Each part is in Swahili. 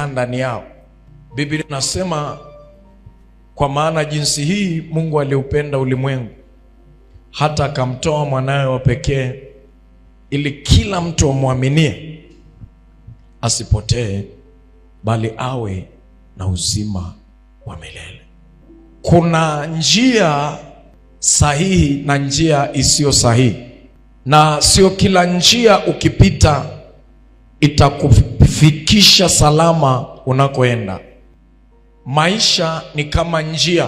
kukaa ndani yao. Biblia inasema, kwa maana jinsi hii Mungu aliupenda ulimwengu hata akamtoa mwanawe wa pekee, ili kila mtu amwaminie asipotee, bali awe na uzima wa milele. Kuna njia sahihi na njia isiyo sahihi, na sio kila njia ukipita itakufikisha salama unakoenda. Maisha ni kama njia,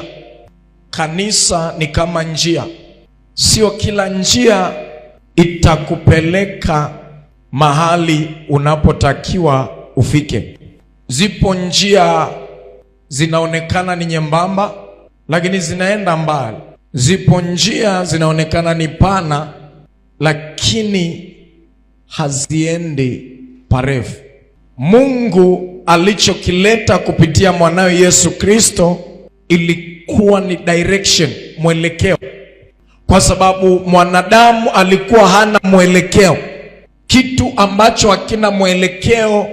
kanisa ni kama njia. Sio kila njia itakupeleka mahali unapotakiwa ufike. Zipo njia zinaonekana ni nyembamba, lakini zinaenda mbali. Zipo njia zinaonekana ni pana, lakini haziendi parefu. Mungu alichokileta kupitia mwanawe Yesu Kristo ilikuwa ni direction, mwelekeo. Kwa sababu mwanadamu alikuwa hana mwelekeo. Kitu ambacho hakina mwelekeo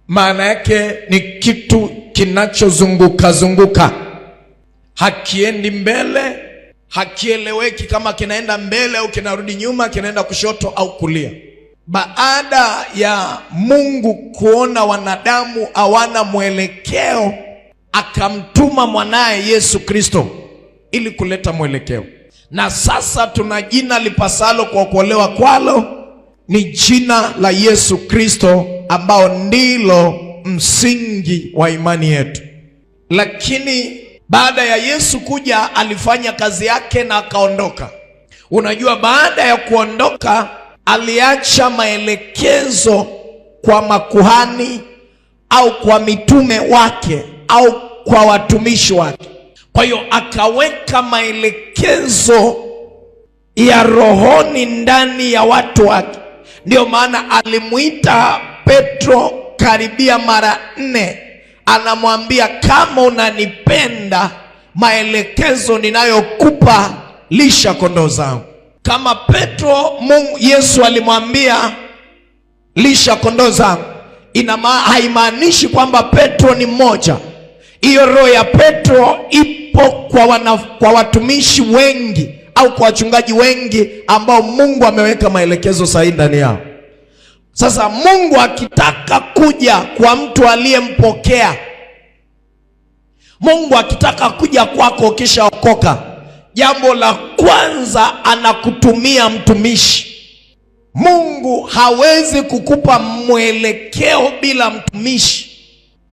maana yake ni kitu kinachozunguka zunguka, hakiendi mbele, hakieleweki kama kinaenda mbele au kinarudi nyuma, kinaenda kushoto au kulia. Baada ya Mungu kuona wanadamu hawana mwelekeo, akamtuma mwanaye Yesu Kristo ili kuleta mwelekeo. Na sasa tuna jina lipasalo kuokolewa kwalo, ni jina la Yesu Kristo, ambao ndilo msingi wa imani yetu. Lakini baada ya Yesu kuja, alifanya kazi yake na akaondoka. Unajua, baada ya kuondoka aliacha maelekezo kwa makuhani au kwa mitume wake au kwa watumishi wake. Kwa hiyo akaweka maelekezo ya rohoni ndani ya watu wake. Ndio maana alimuita Petro karibia mara 4, anamwambia, kama unanipenda, maelekezo ninayokupa, lisha kondoo zangu. Kama Petro Yesu alimwambia lisha kondoo zangu, haimaanishi kwamba Petro ni mmoja. Hiyo roho ya Petro ipo kwa watumishi wengi au kwa wachungaji wengi ambao Mungu ameweka maelekezo sahihi ndani yao. Sasa Mungu akitaka kuja kwa mtu aliyempokea, Mungu akitaka kuja kwako kisha okoka, jambo la kwanza anakutumia mtumishi. Mungu hawezi kukupa mwelekeo bila mtumishi.